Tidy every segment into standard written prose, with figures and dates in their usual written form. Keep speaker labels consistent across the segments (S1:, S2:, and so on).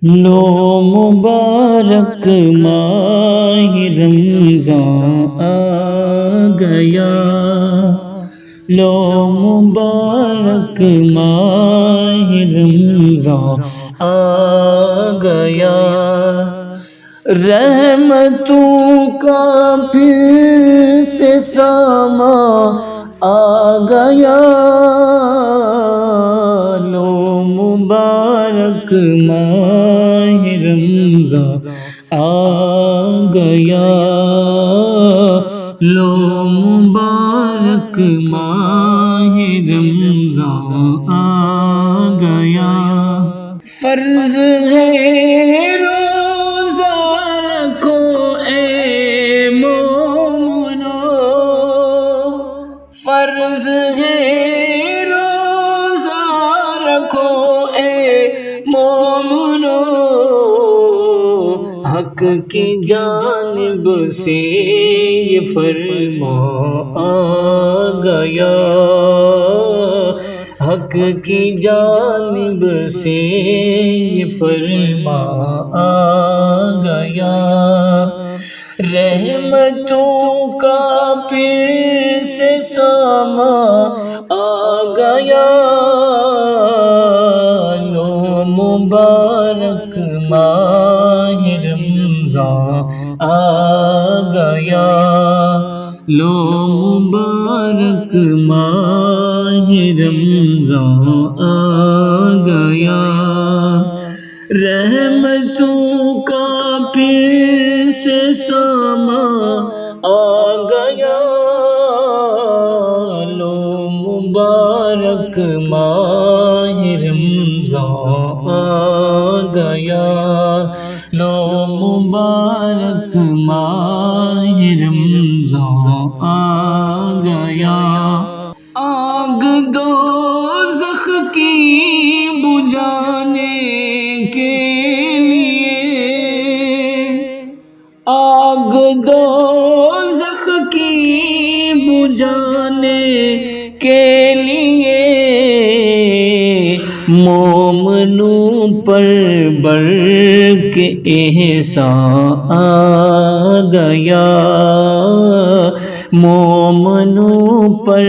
S1: لو مبارک ماہ رمضان آ گیا، لو مبارک ماہ رمضان آ گیا، رحمتوں کا پھر سے ساماں آ گیا، لو مبارک ماہ رمضان آ گیا، لو مبارک ماہ رمضان آ گیا، فرض ہے روزہ رکھو اے مومنو، فرض ہے روزہ رکھو اے مومنو، حق کی جانب سے یہ فرمان آ گیا، حق کی جانب سے یہ فرمان آ گیا، رحمتوں کا پھر سے ساماں آ گیا، لو مبارک ماہ رمضان آ گیا، لو مبارک ماہ رمضان آ گیا، رحمتوں کا پھر سے ساماں آ گیا، لو مبارک ماہ رمضان آ گیا، لو مبارک ماہ رمضان آ گیا، آگ دوزخ کی بجھانے کے لیے، آگ دوزخ کی بجھانے کے لیے، مومنوں پر برق احسان آ گیا، مومنوں پر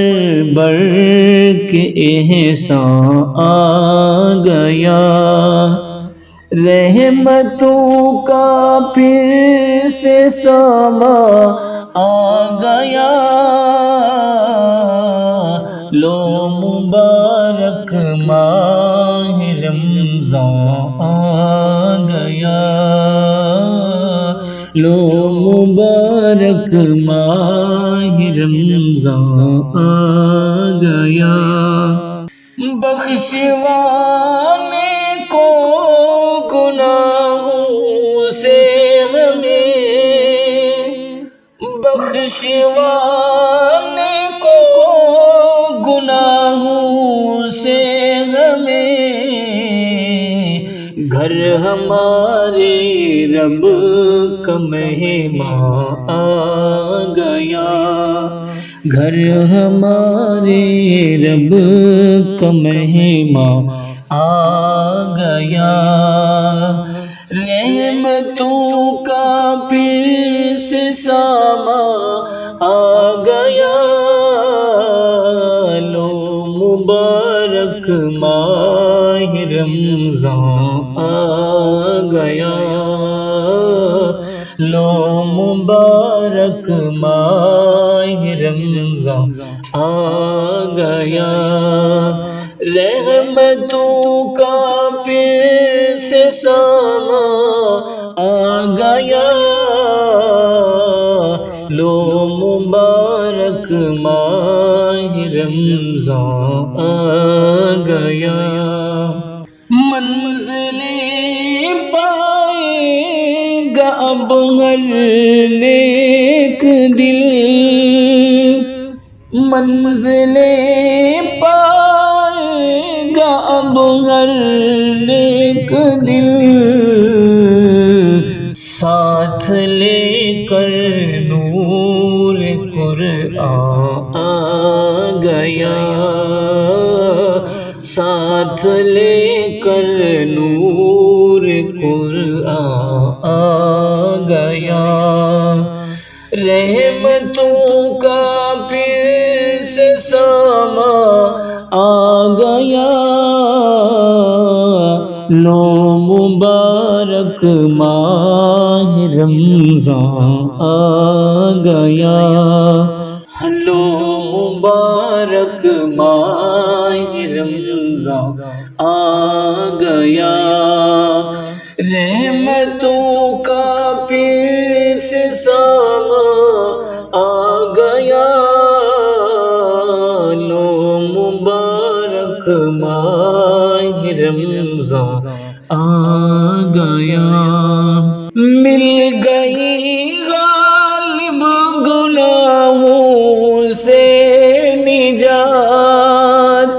S1: برق احسان آ گیا، رحمتوں کا پھر سے ساماں آ گیا، لو مبارک ماہ رمضان آ گیا، لو مبارک ماہ رمضان آ گیا، بخشوانے کو گناہوں سے ہمیں، بخشوانے کو گناہوں سے ہمیں، گھر ہمارے رب کا مہمان آ گیا، گھر ہمارے رب کا مہمان آ گیا، رحمتوں کا پھر سے ساماں آ گیا، لو مبارک ماہ رمضان آ گیا، لو مبارک ماہ رمضان آ گیا، رحمتوں کا پھر سے ساماں آ گیا، لو مبارک ماہ رمضان آ گیا، منزلیں پائے گا اب ہر نیک دل، منزلیں پائے گا اب ہر نیک دل، ساتھ لے کر نور قرآن آ گیا، ساتھ لے کر نور کو گیا، رحمتوں کا پھر سے ساما آ گیا، لو مبارک ماہ رمضان آ گیا، لو مبارک ماہ رمضان آ گیا، رحمتوں کا پھر سے ساما آ گیا، لو مبارک ماہ رمضان آ گیا، مل گئی غالب گناہوں سے نجات،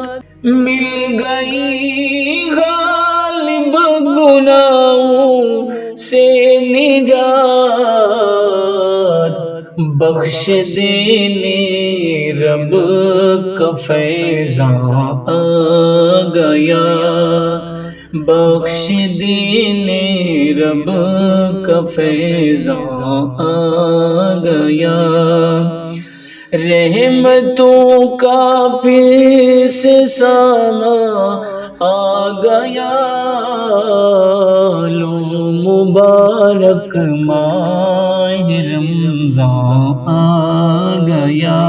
S1: مل گئی غالب گناہوں سے نجات، بخش دینے رب کا فیضان آ گیا، بخش دینے رب کا فیضان آ گیا، رحمتوں کا پھر سے ساما آ گیا، لو مبارک ماہ رمضان آ گیا،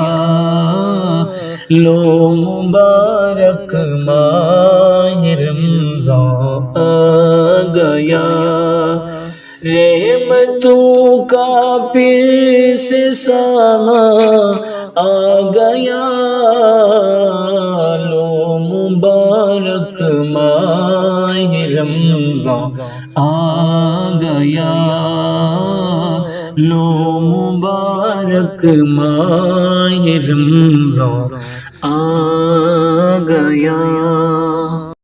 S1: لو مبارک ماہ رمضان آ گیا، رحمتوں کا پھر سے ساما آ گیا، لو مبارک ماہ رمضان آ گیا، لو مبارک ماہ رمضان آ گیا۔